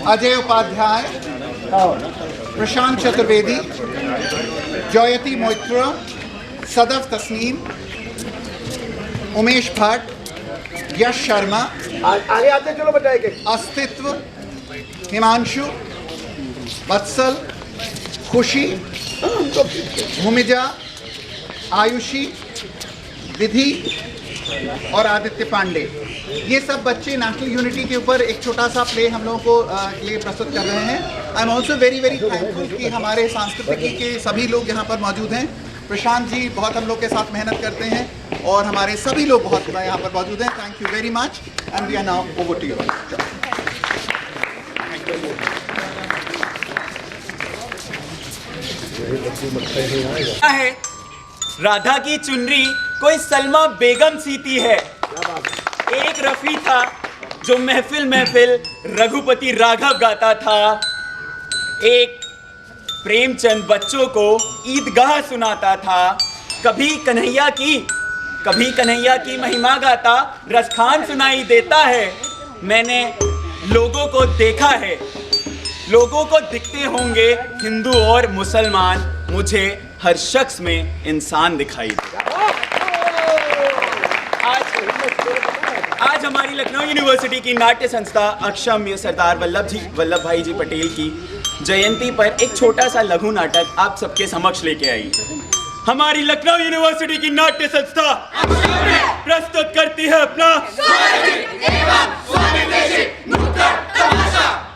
अजय उपाध्याय, प्रशांत चतुर्वेदी, जयती मोइत्र, सदफ तस्नीम, उमेश भट्ट, यश शर्मा, आगे आते चलो बताएंगे। अस्तित्व, हिमांशु, वत्सल, खुशी, भूमिजा, आयुषी, विधि और आदित्य पांडे। ये सब बच्चे नेशनल यूनिटी के ऊपर एक छोटा सा प्ले हम लोगों को लिए प्रस्तुत कर रहे हैं। I am also very very thankful कि हमारे सांस्कृतिकी के सभी लोग यहाँ पर मौजूद हैं। प्रशांत जी बहुत हम लोग के साथ मेहनत करते हैं और हमारे सभी लोग बहुत यहाँ पर मौजूद हैं। Thank you very much and we are now over to you. है राधा की चुनरी कोई सलमा बेगम सीती है। एक रफी था जो महफिल महफिल रघुपति राघव गाता था। एक प्रेमचंद बच्चों को ईदगाह सुनाता था। कभी कन्हैया की महिमा गाता रसखान सुनाई देता है। मैंने लोगों को देखा है, लोगों को दिखते होंगे हिंदू और मुसलमान, मुझे हर शख्स में इंसान दिखाई देता। आज हमारी लखनऊ यूनिवर्सिटी की नाट्य संस्था अक्षम्य सरदार वल्लभ भाई जी पटेल की जयंती पर एक छोटा सा लघु नाटक आप सबके समक्ष लेके आई। हमारी लखनऊ यूनिवर्सिटी की नाट्य संस्था प्रस्तुत करती है अपना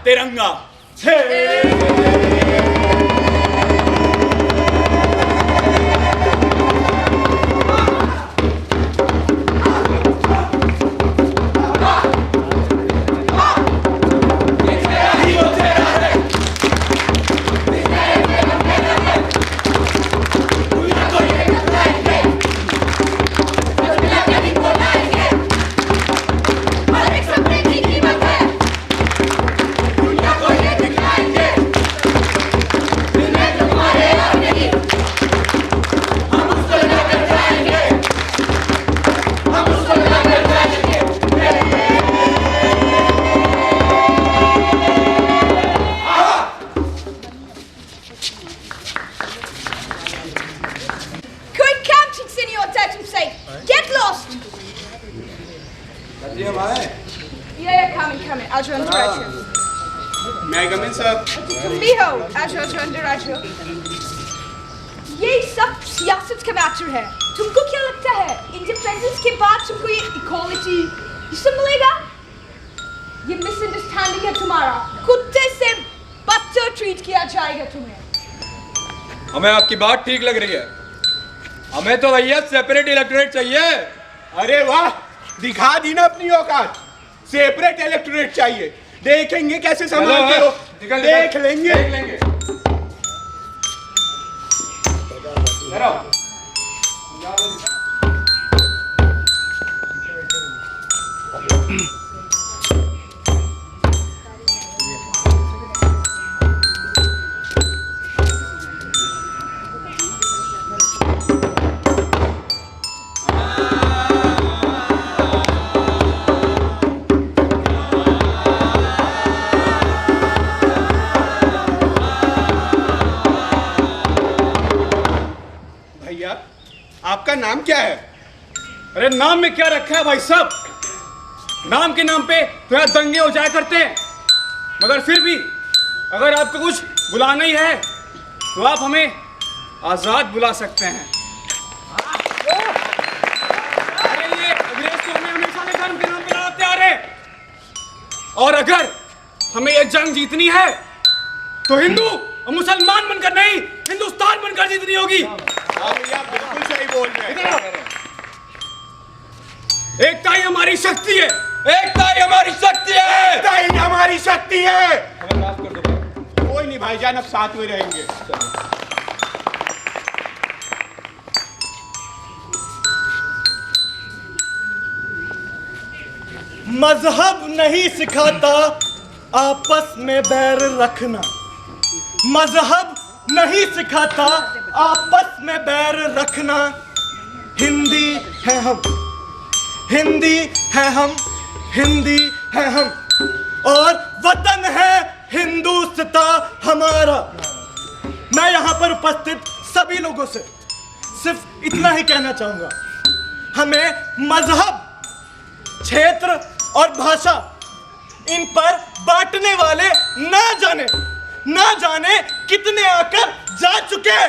तिरंगा। ये सब सियासत का मैटर है। तुमको क्या लगता है इंडिपेंडेंस के बाद तुमको ये इक्वालिटी ये सब मिलेगा? ये मिसअंडरस्टैंडिंग है तुम्हारा। कुत्ते से बदतर ट्रीट किया जाएगा तुम्हें। हमें आपकी बात ठीक लग रही है। हमें तो भैया सेपरेट इलेक्टोरेट चाहिए। अरे वाह, दिखा दी ना अपनी औकात। सेपरेट इलेक्टोरेट चाहिए। देखेंगे कैसे संभालते हो। देख लेंगे। आपका नाम क्या है? अरे नाम में क्या रखा है भाई साहब? नाम के नाम पे तो यहाँ दंगे हो जाया करते हैं, मगर फिर भी अगर आपको कुछ बुलाना ही है तो आप हमें आजाद बुला सकते हैं। अरे ये अंग्रेज तो हमें हमेशा से धर्म के नाम पे लड़ाते आ रहे, और अगर हमें ये जंग जीतनी है तो हिंदू और मुसलमान बनकर नहीं, हिंदुस्तान बनकर जीतनी होगी। बिल्कुल सही बोल रहे हैं। एकता ही हमारी शक्ति है। एकता ही हमारी शक्ति है। एकता ही हमारी शक्ति है। हमें माफ कर दो। कोई नहीं भाईजान, अब साथ में रहेंगे। मजहब नहीं सिखाता आपस में बैर रखना। मजहब नहीं सिखाता आपस में बैर रखना। हिंदी है हम, हिंदी है हम, हिंदी है हम, और वतन है हिंदुस्तां हमारा। मैं यहाँ पर उपस्थित सभी लोगों से सिर्फ इतना ही कहना चाहूंगा, हमें मजहब, क्षेत्र और भाषा इन पर बांटने वाले ना जाने कितने आकर जा चुके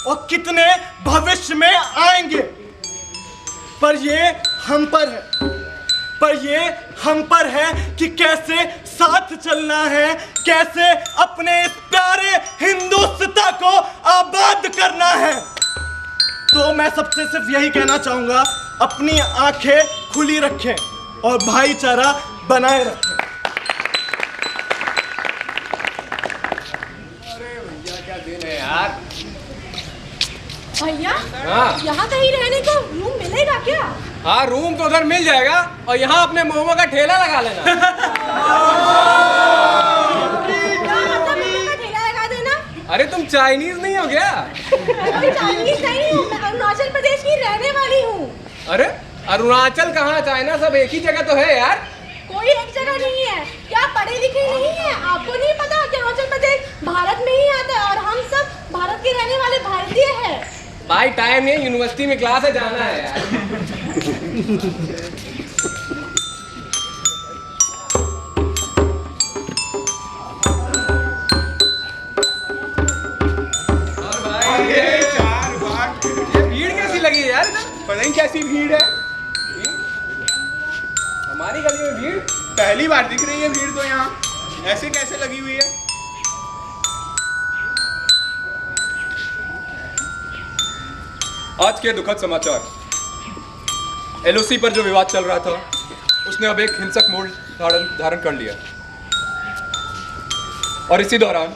और कितने भविष्य में आएंगे। पर ये हम पर है कि कैसे साथ चलना है, कैसे अपने इस प्यारे हिंदुस्तां को आबाद करना है। तो मैं सबसे सिर्फ यही कहना चाहूंगा, अपनी आंखें खुली रखें और भाईचारा बनाए रखें। भैया, हाँ। यहाँ कहीं रहने को रूम मिलेगा क्या? हाँ, रूम तो उधर मिल जाएगा और यहाँ अपने मोमो का ठेला लगा लेना। क्या मतलब मोमो का ठेला लगा देना? अरे तुम चाइनीज नहीं हो क्या? मैं चाइनीज नहीं हूँ, मैं अरुणाचल प्रदेश की रहने वाली हूँ। अरे अरुणाचल कहाँ, चाइना सब एक ही जगह तो है यार। कोई एक जगह नहीं है, क्या पढ़े लिखे नहीं है? आपको नहीं पता कि अरुणाचल प्रदेश भारत में ही आता है और हम सब भारत के रहने वाले भारतीय हैं। भाई टाइम नहीं, यूनिवर्सिटी में क्लास है, जाना है यार। और भाई ये चार बार ये भीड़ कैसी लगी है यार इधर? पता नहीं कैसी भीड़ है। हमारी गली में भीड़ पहली बार दिख रही है भीड़ तो यहाँ, ऐसे कैसे लगी हुई है। आज के दुखद समाचार, एलओसी पर जो विवाद चल रहा था उसने अब एक हिंसक मोड़ धारण कर लिया और इसी दौरान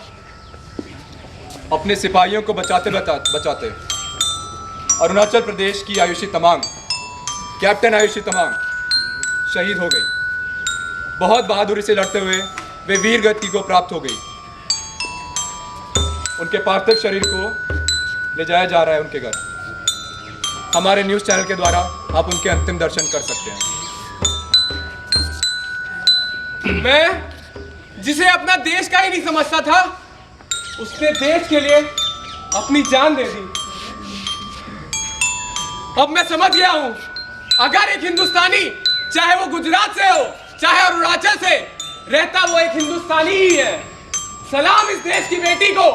अपने सिपाहियों को बचाते बचाते अरुणाचल प्रदेश की आयुषी तमांग, कैप्टन आयुषी तमांग शहीद हो गई। बहुत बहादुरी से लड़ते हुए वे वीर गति को प्राप्त हो गई। उनके पार्थिव शरीर को ले जाया जा रहा है उनके घर। हमारे न्यूज़ चैनल के द्वारा आप उनके अंतिम दर्शन कर सकते हैं। मैं जिसे अपना देश का ही नहीं समझता था, उसने देश के लिए अपनी जान दे दी। अब मैं समझ गया हूं, अगर एक हिंदुस्तानी, चाहे वो गुजरात से हो चाहे अरुणाचल से, रहता वो एक हिंदुस्तानी ही है। सलाम इस देश की बेटी को।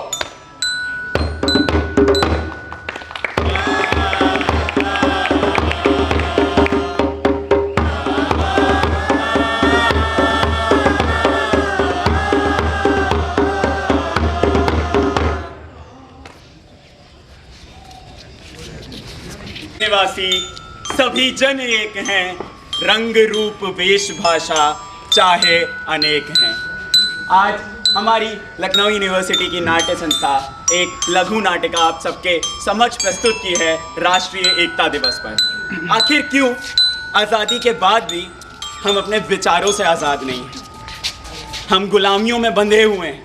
निवासी सभी जन एक हैं, रंग रूप वेशभाषा चाहे अनेक हैं। आज हमारी लखनऊ यूनिवर्सिटी की नाट्य संस्था एक लघु नाटिका आप सबके समक्ष प्रस्तुत की है राष्ट्रीय एकता दिवस पर। आखिर क्यों आज़ादी के बाद भी हम अपने विचारों से आज़ाद नहीं हैं? हम गुलामियों में बंधे हुए हैं।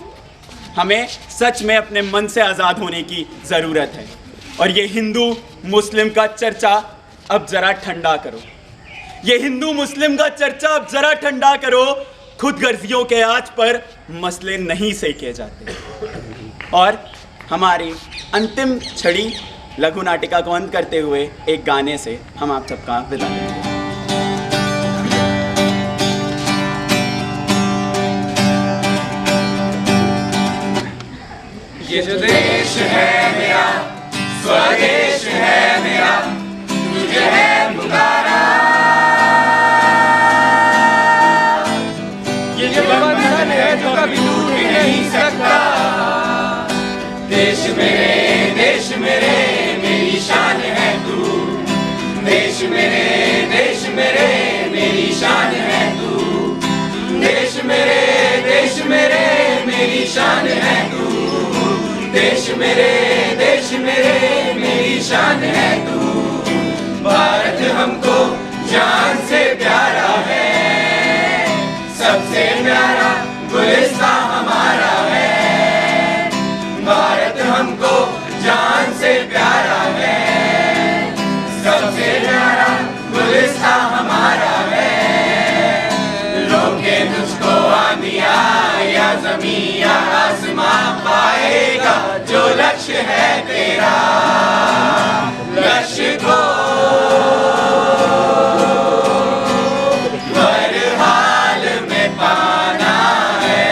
हमें सच में अपने मन से आज़ाद होने की ज़रूरत है। और ये हिंदू मुस्लिम का चर्चा अब ज़रा ठंडा करो। ये हिंदू मुस्लिम का चर्चा अब ज़रा ठंडा करो। खुदगर्जियों के आंच पर मसले नहीं सेके जाते। और हमारी अंतिम छड़ी लघु नाटिका को अंत करते हुए एक गाने से हम आप सबका विदा लेते हैं। ये जो देश है मेरा, स्वदेश है मेरा, तुझे है पुकारा। ये जो बंधन है जो कभी टूट नहीं सकता। देश मेरे मेरी शान है तू। देश मेरे मेरी शान है तू। देश मेरे मेरी शान है तू। देश मेरे मेरी शान है तू। भारत हमको जान से प्यारा है, सबसे प्यारा गुलिस्तां हमारा है। भारत हमको जान से प्यारा है, सबसे प्यारा गुलिस्तां हमारा है। रोके तुझको आंधियाँ या ज़मीं या लक्ष्य है तेरा, लक्ष्य को हर हाल में पाना है।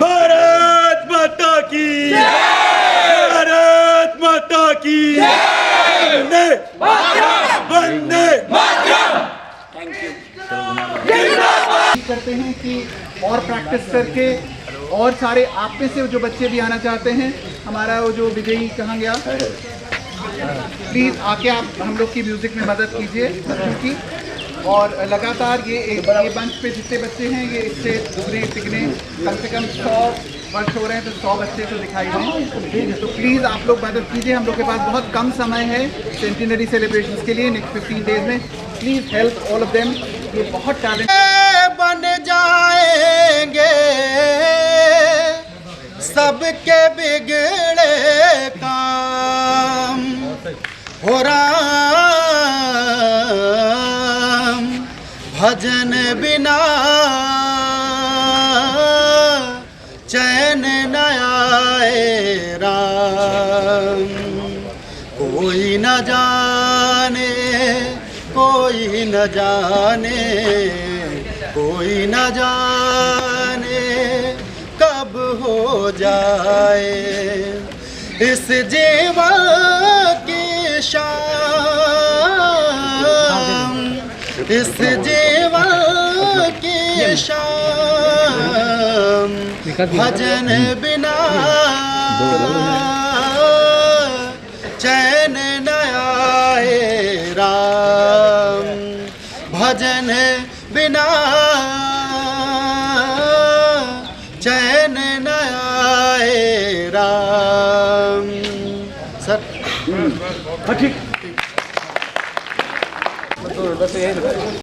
भारत माता की भारत माता की वंदे वंदे करते हैं कि और प्रैक्टिस करके और सारे आप में से जो बच्चे भी आना चाहते हैं, हमारा वो जो विजयी कहाँ गया, प्लीज़ आके आप हम लोग की म्यूज़िक में मदद कीजिए बच्चों की। और लगातार ये मंच पे जितने बच्चे हैं ये इससे दुगने तिगने कम से कम 100 वर्ष हो रहे हैं, तो 100 बच्चे तो दिखाई दें। तो प्लीज़ आप लोग मदद कीजिए, हम लोग के पास बहुत कम समय है सेंटिनरी सेलिब्रेशंस के लिए नेक्स्ट 15 डेज में। Please help all of them, ये बहुत टैलेंट बन जाएंगे सबके बिगड़े काम हो राम भजन बिना चैन न आए राम। कोई न जाने कोई न जाने कोई न जाने कब हो जाए इस जीवन की शाम, इस जीवन की शाम भजन बिना चैन न आए राम। भजन बिना चैन न आए राम। सर ठीक